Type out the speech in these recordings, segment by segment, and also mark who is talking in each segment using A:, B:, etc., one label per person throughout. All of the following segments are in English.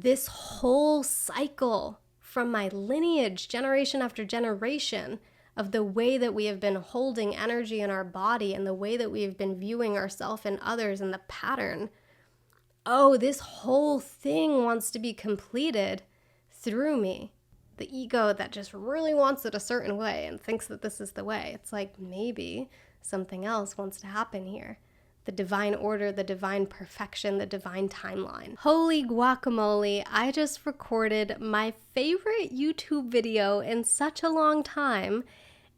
A: this whole cycle from my lineage, generation after generation, of the way that we have been holding energy in our body and the way that we have been viewing ourselves and others and the pattern. Oh, this whole thing wants to be completed through me. The ego that just really wants it a certain way and thinks that this is the way. It's like maybe something else wants to happen here. The divine order, the divine perfection, the divine timeline. Holy guacamole, I just recorded my favorite YouTube video in such a long time,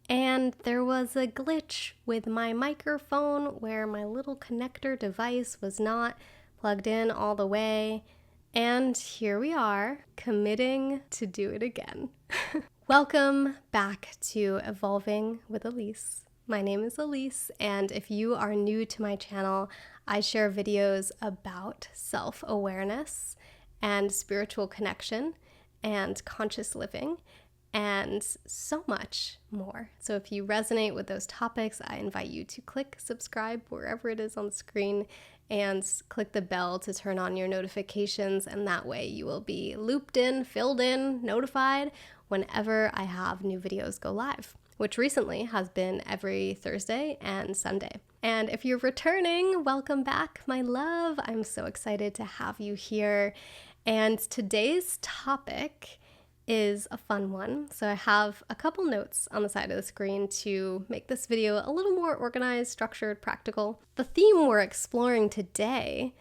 A: and there was a glitch with my microphone where my little connector device was not plugged in all the way, and here we are, committing to do it again. Welcome back to Evolving with Elise. My name is Elise, and if you are new to my channel, I share videos about self-awareness and spiritual connection and conscious living and so much more. So if you resonate with those topics, I invite you to click subscribe wherever it is on the screen and click the bell to turn on your notifications, and that way you will be looped in, filled in, notified whenever I have new videos go live, which recently has been every Thursday and Sunday. And if you're returning, welcome back, my love. I'm so excited to have you here. And today's topic is a fun one. So I have a couple notes on the side of the screen to make this video a little more organized, structured, practical. The theme we're exploring today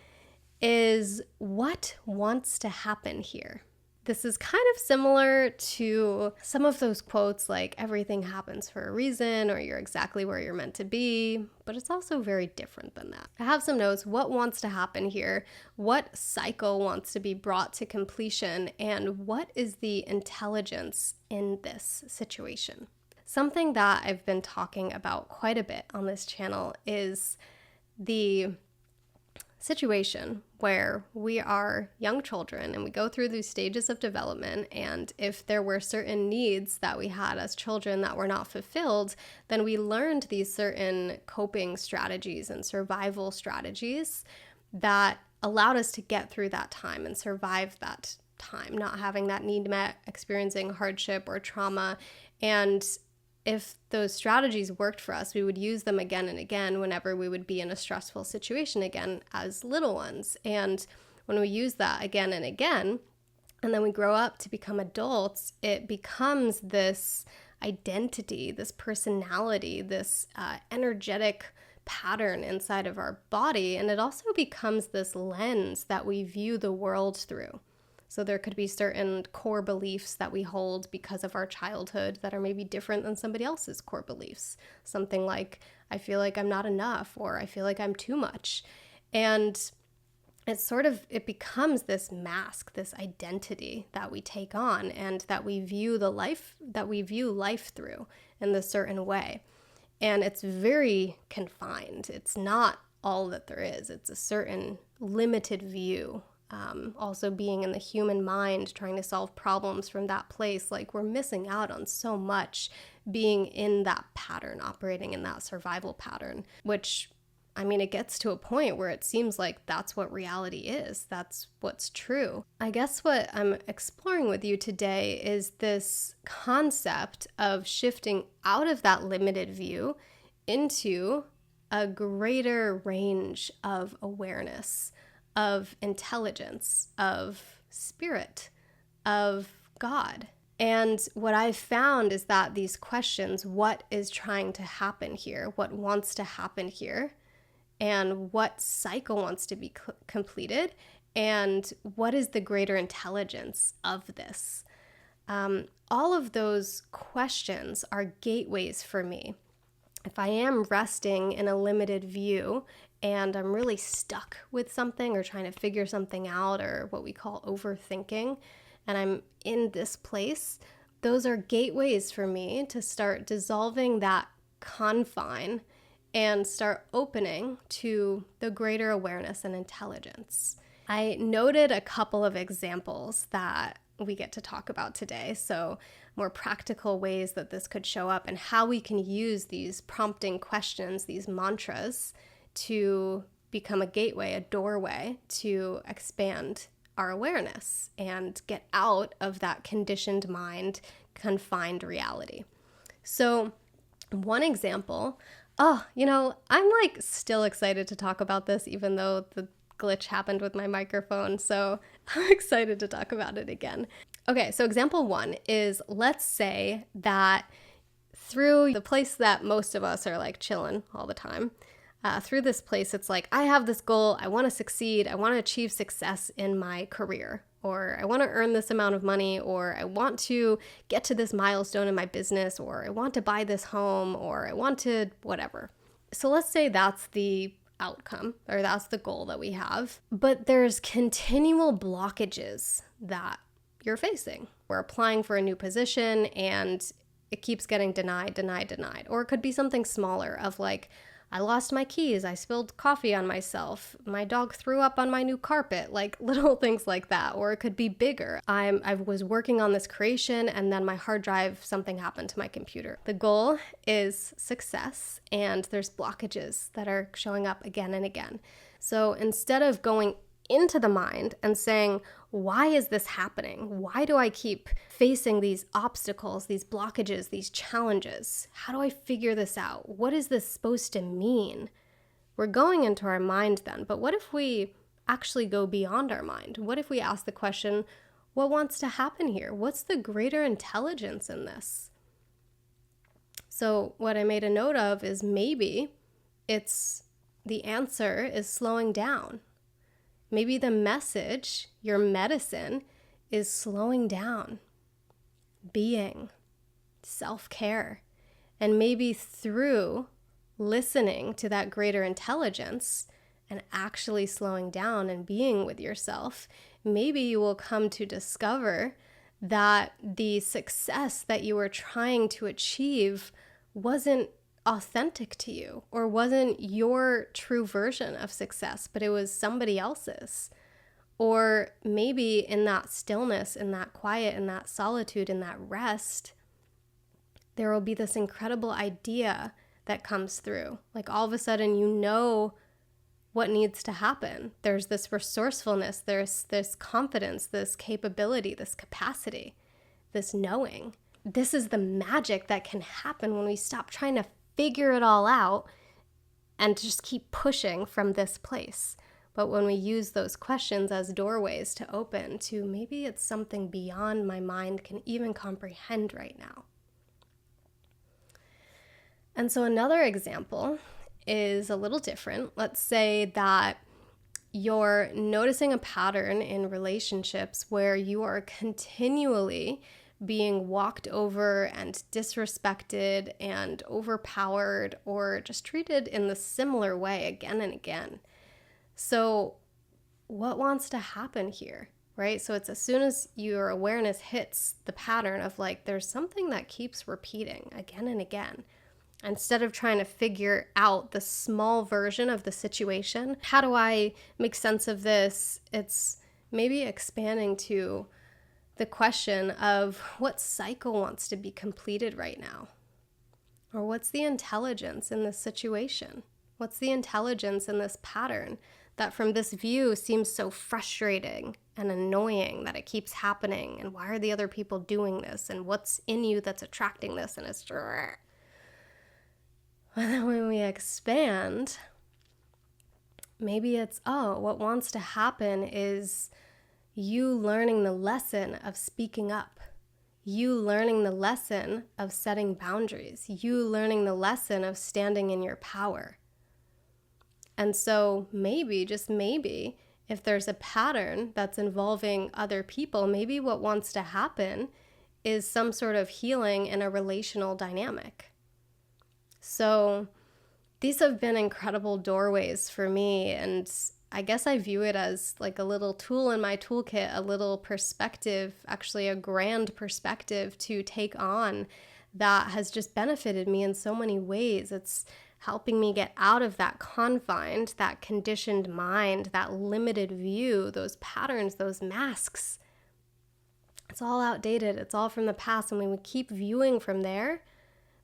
A: is what wants to happen here. This is kind of similar to some of those quotes like everything happens for a reason or you're exactly where you're meant to be, but it's also very different than that. I have some notes. What wants to happen here? What cycle wants to be brought to completion? And what is the intelligence in this situation? Something that I've been talking about quite a bit on this channel is the situation where we are young children and we go through these stages of development, and if there were certain needs that we had as children that were not fulfilled, then we learned these certain coping strategies and survival strategies that allowed us to get through that time and survive that time, not having that need met, experiencing hardship or trauma. And if those strategies worked for us, we would use them again and again whenever we would be in a stressful situation again as little ones. And when we use that again and again, and then we grow up to become adults, it becomes this identity, this personality, this energetic pattern inside of our body. And it also becomes this lens that we view the world through. So there could be certain core beliefs that we hold because of our childhood that are maybe different than somebody else's core beliefs. Something like, I feel like I'm not enough, or I feel like I'm too much. And it becomes this mask, this identity that we take on and that we view life through in this certain way. And it's very confined. It's not all that there is. It's a certain limited view. Also being in the human mind, trying to solve problems from that place, like we're missing out on so much being in that pattern, operating in that survival pattern, which, I mean, it gets to a point where it seems like that's what reality is. That's what's true. I guess what I'm exploring with you today is this concept of shifting out of that limited view into a greater range of awareness, of intelligence, of spirit, of God. And what I've found is that these questions, what is trying to happen here? What wants to happen here? And what cycle wants to be completed? And what is the greater intelligence of this? All of those questions are gateways for me. If I am resting in a limited view and I'm really stuck with something or trying to figure something out, or what we call overthinking, and I'm in this place, those are gateways for me to start dissolving that confine and start opening to the greater awareness and intelligence. I noted a couple of examples that we get to talk about today. So more practical ways that this could show up and how we can use these prompting questions, these mantras, to become a gateway, a doorway to expand our awareness and get out of that conditioned mind, confined reality. So one example, I'm like still excited to talk about this, even though the glitch happened with my microphone. So I'm excited to talk about it again. Okay, so example one is, let's say that through the place that most of us are like chilling all the time, through this place, it's like, I have this goal, I want to succeed, I want to achieve success in my career, or I want to earn this amount of money, or I want to get to this milestone in my business, or I want to buy this home, or I want to whatever. So let's say that's the outcome, or that's the goal that we have, but there's continual blockages that you're facing. We're applying for a new position and it keeps getting denied. Or it could be something smaller of like, I lost my keys, I spilled coffee on myself, my dog threw up on my new carpet, like little things like that. Or it could be bigger. I was working on this creation and then my hard drive, something happened to my computer. The goal is success and there's blockages that are showing up again and again. So instead of going into the mind and saying, why is this happening? Why do I keep facing these obstacles, these blockages, these challenges? How do I figure this out? What is this supposed to mean? We're going into our mind then, but what if we actually go beyond our mind? What if we ask the question, what wants to happen here? What's the greater intelligence in this? So what I made a note of is maybe the answer is slowing down. Maybe the message, your medicine, is slowing down, being, self-care. And maybe through listening to that greater intelligence and actually slowing down and being with yourself, maybe you will come to discover that the success that you were trying to achieve wasn't authentic to you or wasn't your true version of success, but it was somebody else's. Or maybe in that stillness, in that quiet, in that solitude, in that rest, there will be this incredible idea that comes through. Like all of a sudden, you know what needs to happen. There's this resourcefulness, there's this confidence, this capability, this capacity, this knowing. This is the magic that can happen when we stop trying to figure it all out and just keep pushing from this place. But when we use those questions as doorways to open to maybe it's something beyond my mind can even comprehend right now. And so another example is a little different. Let's say that you're noticing a pattern in relationships where you are continually being walked over and disrespected and overpowered or just treated in the similar way again and again. So what wants to happen here, right? So it's as soon as your awareness hits the pattern of like, there's something that keeps repeating again and again. Instead of trying to figure out the small version of the situation, how do I make sense of this? It's maybe expanding to the question of what cycle wants to be completed right now? Or what's the intelligence in this situation? What's the intelligence in this pattern that from this view seems so frustrating and annoying that it keeps happening? And why are the other people doing this? And what's in you that's attracting this? And it's... But then when we expand, maybe it's, what wants to happen is you learning the lesson of speaking up, you learning the lesson of setting boundaries, you learning the lesson of standing in your power. And so maybe, just maybe, if there's a pattern that's involving other people, maybe what wants to happen is some sort of healing in a relational dynamic. So these have been incredible doorways for me, and I guess I view it as like a little tool in my toolkit, a little perspective, actually a grand perspective to take on that has just benefited me in so many ways. It's helping me get out of that confined, that conditioned mind, that limited view, those patterns, those masks. It's all outdated. It's all from the past. And when we keep viewing from there,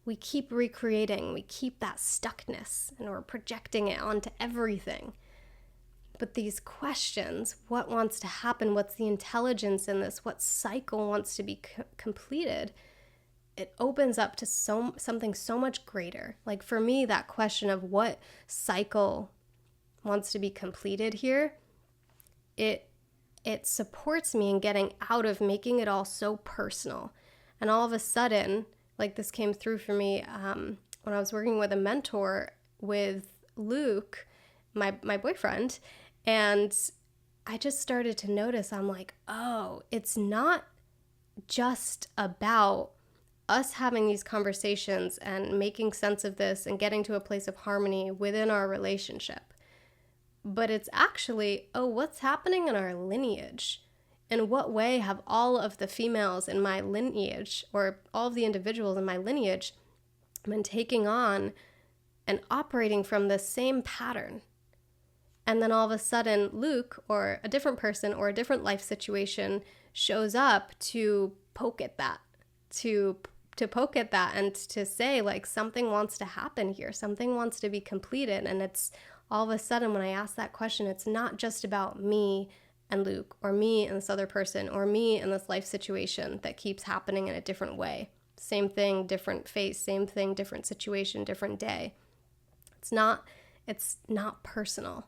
A: we keep recreating, we keep that stuckness, and we're projecting it onto everything. But these questions, what wants to happen? What's the intelligence in this? What cycle wants to be completed? It opens up to something so much greater. Like for me, that question of what cycle wants to be completed here, it supports me in getting out of making it all so personal. And all of a sudden, like this came through for me when I was working with a mentor with Luke, my boyfriend, and I just started to notice, I'm like, oh, it's not just about us having these conversations and making sense of this and getting to a place of harmony within our relationship. But it's actually, oh, what's happening in our lineage? In what way have all of the females in my lineage, or all of the individuals in my lineage, been taking on and operating from the same pattern? And then all of a sudden, Luke, or a different person, or a different life situation shows up to poke at that, to poke at that and to say, like, something wants to happen here. Something wants to be completed. And it's all of a sudden, when I ask that question, it's not just about me and Luke, or me and this other person, or me and this life situation that keeps happening in a different way. Same thing, different face, same thing, different situation, different day. It's not personal.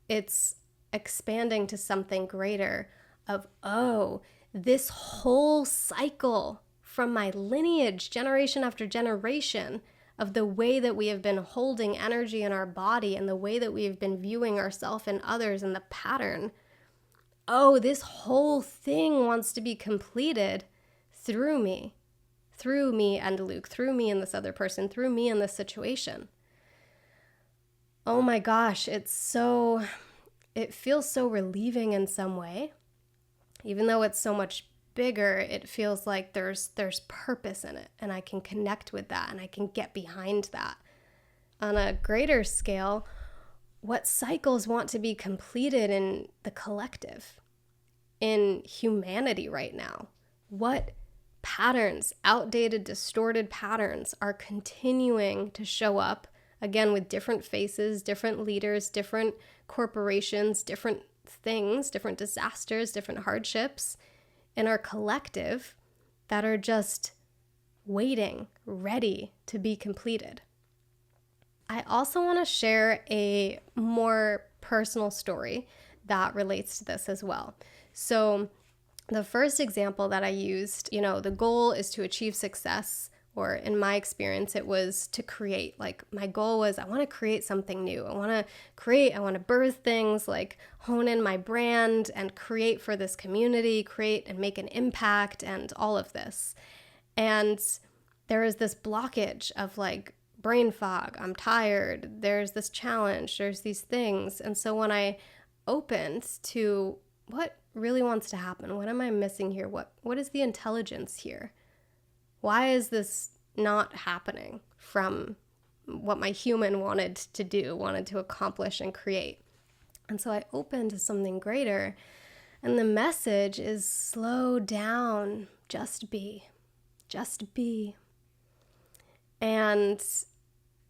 A: It's expanding to something greater of, oh, this whole cycle from my lineage, generation after generation, of the way that we have been holding energy in our body and the way that we have been viewing ourselves and others and the pattern. Oh, this whole thing wants to be completed through me and Luke, through me and this other person, through me and this situation. Oh my gosh, it feels so relieving in some way. Even though it's so much bigger, it feels like there's purpose in it, and I can connect with that, and I can get behind that. On a greater scale, what cycles want to be completed in the collective, in humanity right now? What patterns, outdated, distorted patterns, are continuing to show up, again, with different faces, different leaders, different corporations, different things, different disasters, different hardships in our collective that are just waiting, ready to be completed. I also want to share a more personal story that relates to this as well. So the first example that I used, the goal is to achieve success, or in my experience, it was to create. Like, my goal was, I want to create something new. I want to birth things, like hone in my brand and create for this community, create and make an impact and all of this. And there is this blockage of like brain fog. I'm tired. There's this challenge. There's these things. And so when I opened to what really wants to happen, what am I missing here? What is the intelligence here? Why is this not happening from what my human wanted to accomplish and create? And so I opened to something greater. And the message is, slow down, just be. And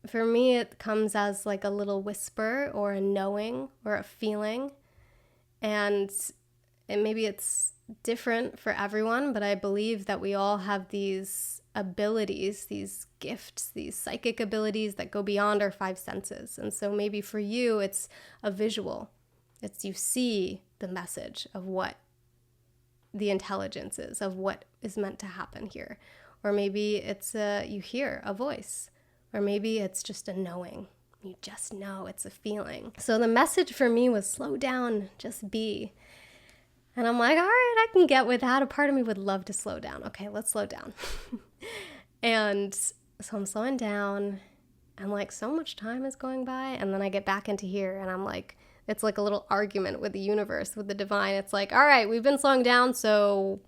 A: for me, it comes as like a little whisper or a knowing or a feeling. And maybe it's different for everyone, but I believe that we all have these abilities, these gifts, these psychic abilities that go beyond our five senses. And so maybe for you, it's a visual. It's you see the message of what the intelligence is, of what is meant to happen here. Or maybe it's you hear a voice, or maybe it's just a knowing. You just know, it's a feeling. So the message for me was, slow down, just be. And I'm like, all right, I can get with that. A part of me would love to slow down. Okay, let's slow down. And so I'm slowing down, and like so much time is going by, and then I get back into here, and I'm like, it's like a little argument with the universe, with the divine. It's like, all right, we've been slowing down, so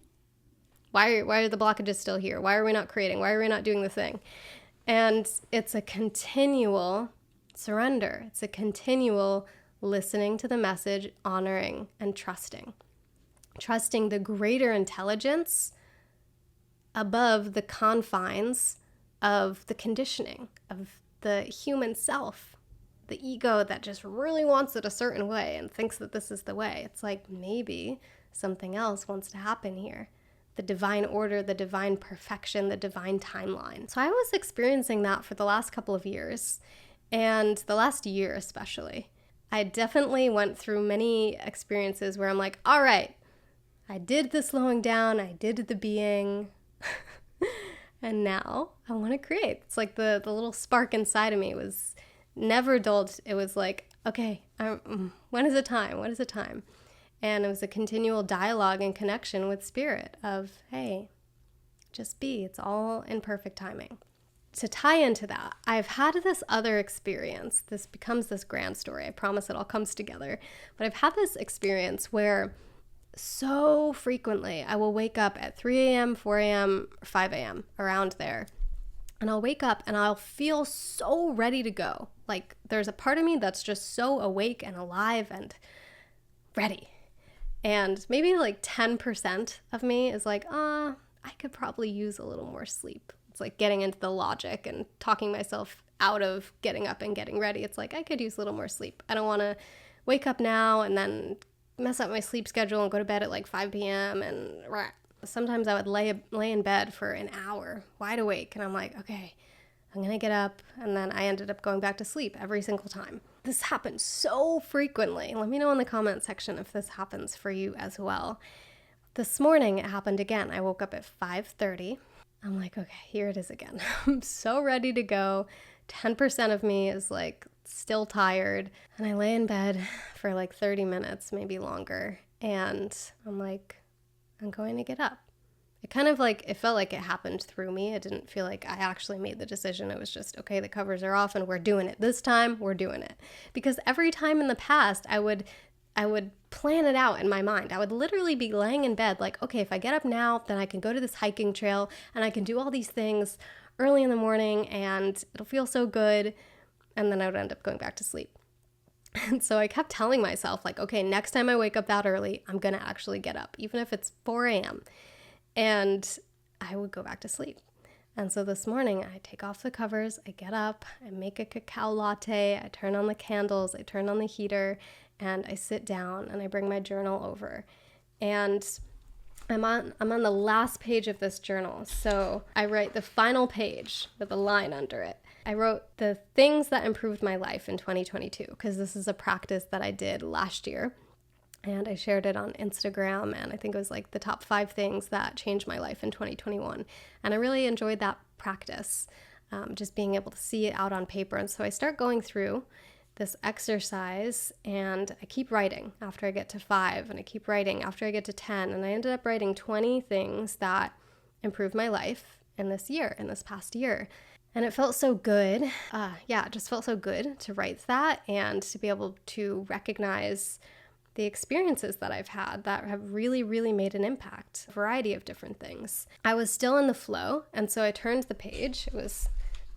A: why are the blockages still here? Why are we not creating? Why are we not doing the thing? And it's a continual surrender. It's a continual listening to the message, honoring and trusting the greater intelligence above the confines of the conditioning of the human self. the ego that just really wants it a certain way and thinks that this is the way. It's like maybe something else wants to happen here. The divine order, the divine perfection, the divine timeline. So I was experiencing that for the last couple of years, and the last year especially. I definitely went through many experiences where I'm like, all right, I did the slowing down, I did the being, and now I want to create. It's like the little spark inside of me was never dulled. It was like, okay, when is it time? When is it time? And it was a continual dialogue and connection with spirit of, hey, just be. It's all in perfect timing. To tie into that, I've had this other experience. This becomes this grand story. I promise it all comes together. But I've had this experience where so frequently I will wake up at 3 a.m., 4 a.m., 5 a.m., around there. And I'll wake up and I'll feel so ready to go. Like there's a part of me that's just so awake and alive and ready. And maybe like 10% of me is like, I could probably use a little more sleep. It's like getting into the logic and talking myself out of getting up and getting ready. It's like, I could use a little more sleep. I don't want to wake up now and then mess up my sleep schedule and go to bed at like 5 p.m. and sometimes I would lay in bed for an hour wide awake. And I'm like, okay, I'm going to get up. And then I ended up going back to sleep every single time. This happens so frequently. Let me know in the comment section if this happens for you as well. This morning it happened again. I woke up at 5:30. I'm like, okay, here it is again. I'm so ready to go. 10% of me is like still tired. And I lay in bed for like 30 minutes, maybe longer. And I'm like, I'm going to get up. It kind of like, it felt like it happened through me. It didn't feel like I actually made the decision. It was just, okay, the covers are off and we're doing it. This time we're doing it. Because every time in the past, I would plan it out in my mind. I would literally be laying in bed like, okay, if I get up now, then I can go to this hiking trail and I can do all these things early in the morning and it'll feel so good. And then I would end up going back to sleep. And so I kept telling myself like, okay, next time I wake up that early, I'm going to actually get up, even if it's 4 a.m. And I would go back to sleep. And so this morning I take off the covers, I get up, I make a cacao latte, I turn on the candles, I turn on the heater, and I sit down and I bring my journal over. And I'm on the last page of this journal. So I write the final page with a line under it. I wrote the things that improved my life in 2022, because this is a practice that I did last year. And I shared it on Instagram, and I think it was like the top 5 things that changed my life in 2021. And I really enjoyed that practice, just being able to see it out on paper. And so I start going through this exercise, and I keep writing after I get to 5, and I keep writing after I get to 10. And I ended up writing 20 things that improved my life in this past year. And it felt so good. It just felt so good to write that and to be able to recognize the experiences that I've had that have really, really made an impact, a variety of different things. I was still in the flow, and so I turned the page. It was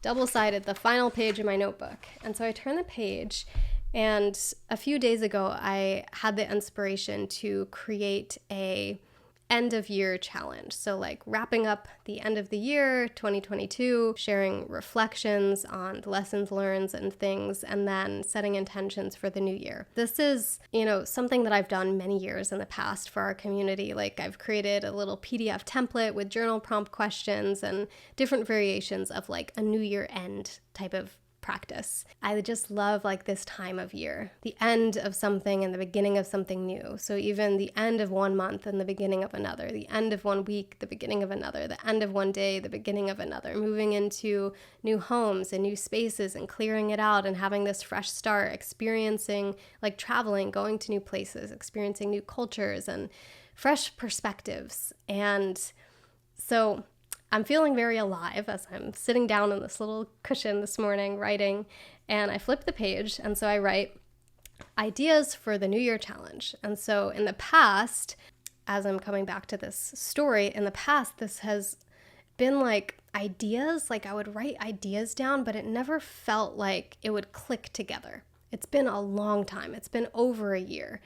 A: double-sided, the final page of my notebook. And so I turned the page, and a few days ago, I had the inspiration to create a end of year challenge. So like wrapping up the end of the year, 2022, sharing reflections on lessons learned and things, and then setting intentions for the new year. This is, something that I've done many years in the past for our community. Like I've created a little PDF template with journal prompt questions and different variations of like a new year end type of practice. I just love like this time of year, the end of something and the beginning of something new. So even the end of one month and the beginning of another, the end of one week, the beginning of another, the end of one day, the beginning of another, moving into new homes and new spaces and clearing it out and having this fresh start, experiencing like traveling, going to new places, experiencing new cultures and fresh perspectives. And so I'm feeling very alive as I'm sitting down on this little cushion this morning writing, and I flip the page, and so I write ideas for the New Year challenge. And so in the past, as I'm coming back to this story, in the past this has been like ideas, like I would write ideas down, but it never felt like it would click together. It's been a long time. It's been over a year.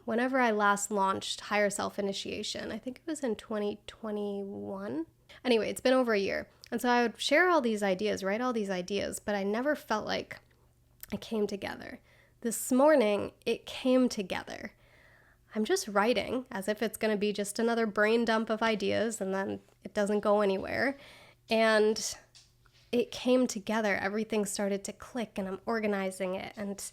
A: Whenever I last launched Higher Self Initiation, I think it was in 2021. Anyway, it's been over a year. And so I would share all these ideas, write all these ideas, but I never felt like it came together. This morning, it came together. I'm just writing as if it's going to be just another brain dump of ideas and then it doesn't go anywhere. And it came together. Everything started to click and I'm organizing it and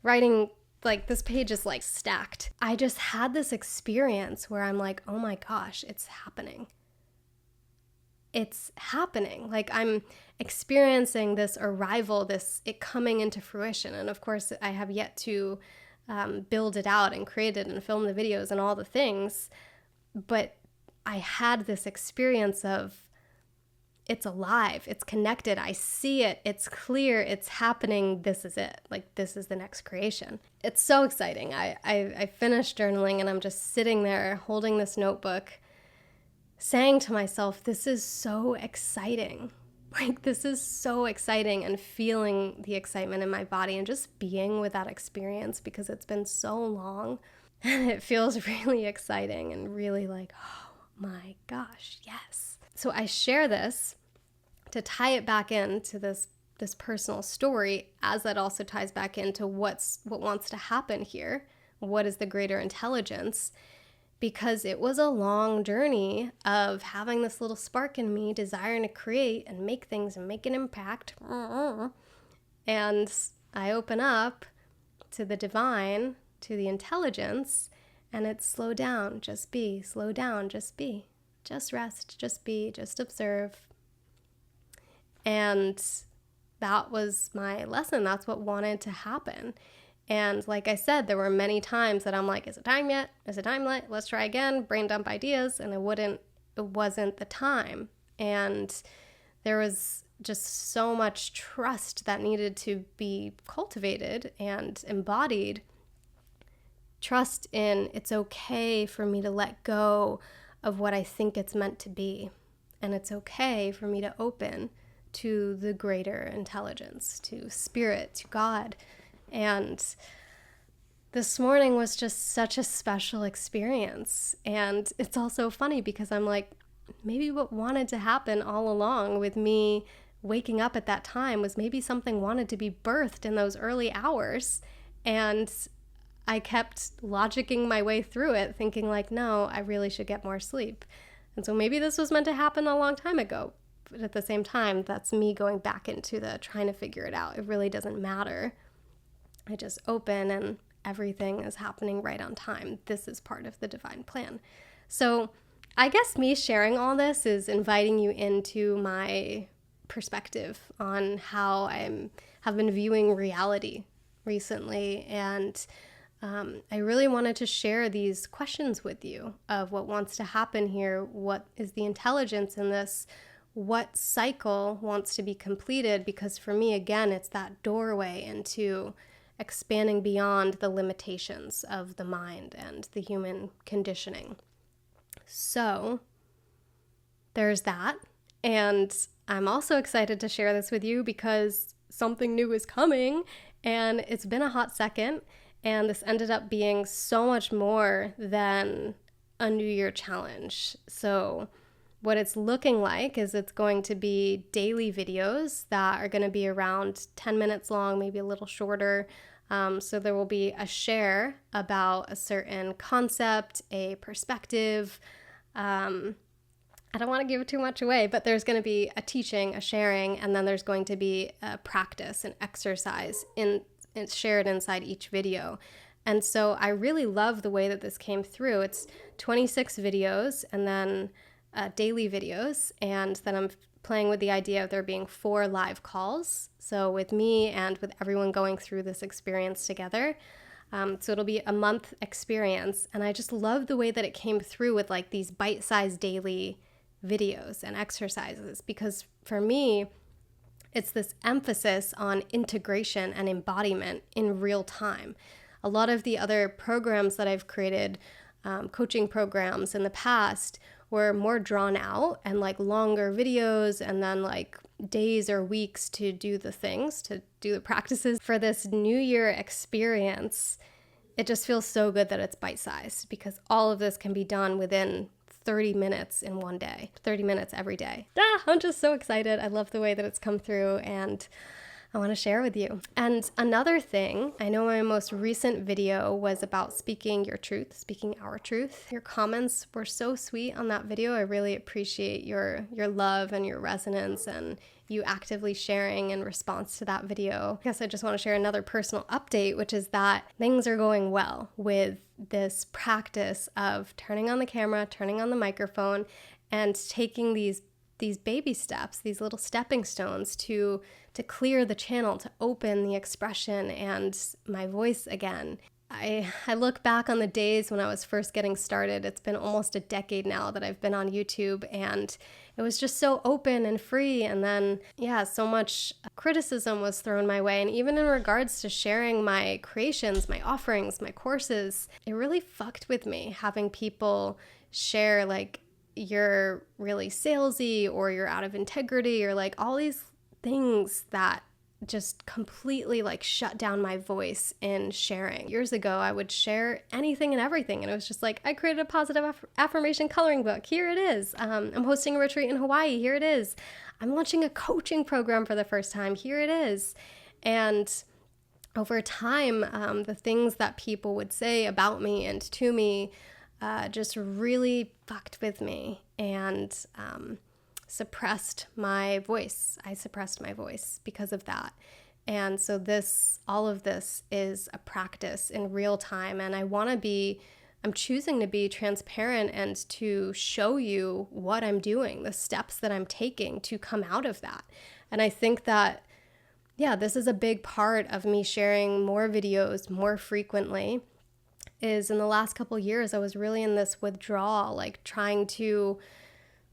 A: writing. Like, this page is like stacked. I just had this experience where I'm like, oh my gosh, it's happening. It's happening. Like, I'm experiencing this arrival, it coming into fruition. And of course, I have yet to build it out and create it and film the videos and all the things. But I had this experience of, it's alive, it's connected, I see it, it's clear, it's happening, this is it. Like, this is the next creation. It's so exciting. I finished journaling and I'm just sitting there holding this notebook, saying to myself, this is so exciting. Like, this is so exciting, and feeling the excitement in my body and just being with that experience because it's been so long. And it feels really exciting and really like, oh my gosh, yes. So I share this to tie it back into this personal story, as that also ties back into what wants to happen here. What is the greater intelligence? Because it was a long journey of having this little spark in me, desiring to create and make things and make an impact. And I open up to the divine, to the intelligence, and it's slow down, just be, slow down, just be. Just rest, just be, just observe. And that was my lesson. That's what wanted to happen. And like I said, there were many times that I'm like, is it time yet? Is it time yet? Let's try again, brain dump ideas. And it wasn't the time. And there was just so much trust that needed to be cultivated and embodied. Trust in, it's okay for me to let go of what I think it's meant to be. And it's okay for me to open to the greater intelligence, to spirit, to God. And this morning was just such a special experience. And it's also funny because I'm like, maybe what wanted to happen all along with me waking up at that time was maybe something wanted to be birthed in those early hours. And I kept logicking my way through it, thinking like, no, I really should get more sleep. And so maybe this was meant to happen a long time ago. But at the same time, that's me going back into the trying to figure it out. It really doesn't matter. I just open and everything is happening right on time. This is part of the divine plan. So I guess me sharing all this is inviting you into my perspective on how I have been viewing reality recently. And I really wanted to share these questions with you of what wants to happen here. What is the intelligence in this? What cycle wants to be completed? Because for me, again, it's that doorway into expanding beyond the limitations of the mind and the human conditioning. So there's that. And I'm also excited to share this with you because something new is coming, and it's been a hot second. And this ended up being so much more than a New Year challenge. So what it's looking like is it's going to be daily videos that are going to be around 10 minutes long, maybe a little shorter. So there will be a share about a certain concept, a perspective. I don't want to give too much away, but there's going to be a teaching, a sharing, and then there's going to be a practice, an exercise it's shared inside each video. And so I really love the way that this came through. It's 26 videos and then daily videos. And then I'm playing with the idea of there being 4 live calls. So with me and with everyone going through this experience together. So it'll be a month experience. And I just love the way that it came through with like these bite-sized daily videos and exercises, because for me, it's this emphasis on integration and embodiment in real time. A lot of the other programs that I've created, coaching programs in the past, were more drawn out and like longer videos and then like days or weeks to do the things, to do the practices. For this New Year experience, it just feels so good that it's bite-sized, because all of this can be done within 30 minutes in one day, 30 minutes every day. I'm just so excited. I love the way that it's come through, and I want to share with you. And another thing, I know my most recent video was about speaking your truth, speaking our truth. Your comments were so sweet on that video. I really appreciate your love and your resonance and you actively sharing in response to that video. I guess I just want to share another personal update, which is that things are going well with this practice of turning on the camera, turning on the microphone, and taking these baby steps, these little stepping stones to clear the channel, to open the expression and my voice again. I look back on the days when I was first getting started. It's been almost a decade now that I've been on YouTube, and it was just so open and free. And then, so much criticism was thrown my way. And even in regards to sharing my creations, my offerings, my courses, it really fucked with me having people share like, you're really salesy or you're out of integrity or like all these things that just completely like shut down my voice in sharing. Years ago, I would share anything and everything. And it was just like, I created a positive affirmation coloring book. Here it is. I'm hosting a retreat in Hawaii. Here it is. I'm launching a coaching program for the first time. Here it is. And over time, the things that people would say about me and to me just really fucked with me and suppressed my voice. I suppressed my voice because of that. And so all of this is a practice in real time. And I'm choosing to be transparent and to show you what I'm doing, the steps that I'm taking to come out of that. And I think that, this is a big part of me sharing more videos more frequently. Is in the last couple years, I was really in this withdrawal, like trying to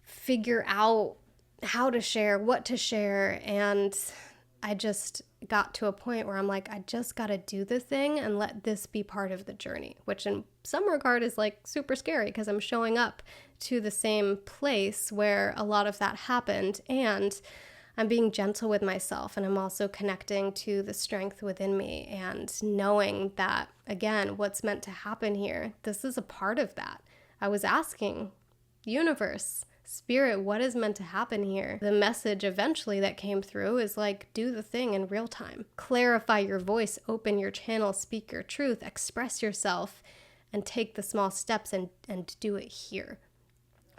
A: figure out how to share, what to share. And I just got to a point where I'm like, I just got to do the thing and let this be part of the journey, which in some regard is like super scary because I'm showing up to the same place where a lot of that happened. And I'm being gentle with myself, and I'm also connecting to the strength within me and knowing that, again, what's meant to happen here, this is a part of that. I was asking, universe, spirit, what is meant to happen here? The message eventually that came through is like, do the thing in real time. Clarify your voice, open your channel, speak your truth, express yourself, and take the small steps and do it here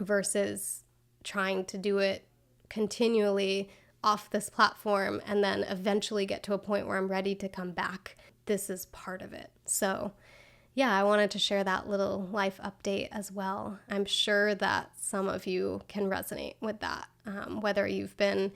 A: versus trying to do it continually off this platform and then eventually get to a point where I'm ready to come back. This is part of it. So I wanted to share that little life update as well. I'm sure that some of you can resonate with that, whether you've been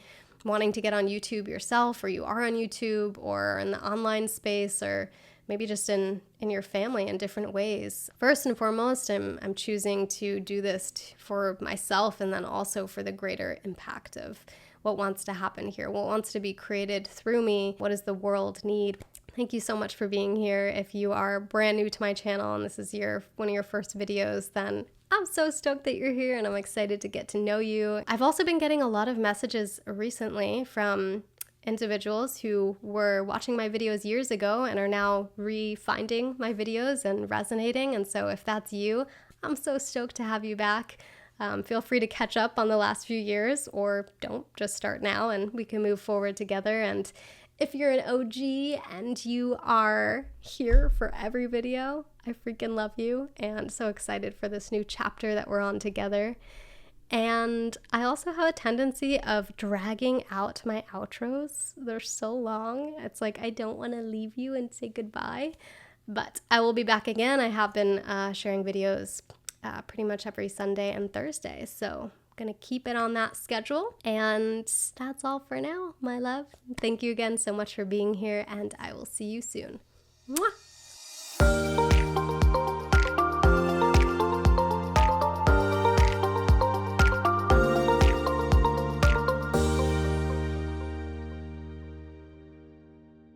A: wanting to get on YouTube yourself or you are on YouTube or in the online space or maybe just in your family in different ways. First and foremost, I'm choosing to do this for myself and then also for the greater impact of what wants to happen here, what wants to be created through me, what does the world need. Thank you so much for being here. If you are brand new to my channel and this is one of your first videos, then I'm so stoked that you're here and I'm excited to get to know you. I've also been getting a lot of messages recently from individuals who were watching my videos years ago and are now re-finding my videos and resonating. And so if that's you, I'm so stoked to have you back. Feel free to catch up on the last few years or don't, just start now and we can move forward together. And if you're an OG and you are here for every video, I freaking love you and so excited for this new chapter that we're on together. And I also have a tendency of dragging out my outros. They're so long. It's like I don't want to leave you and say goodbye, but I will be back again. I have been sharing videos pretty much every Sunday and Thursday. So I'm going to keep it on that schedule. And that's all for now, my love. Thank you again so much for being here, and I will see you soon. Mwah!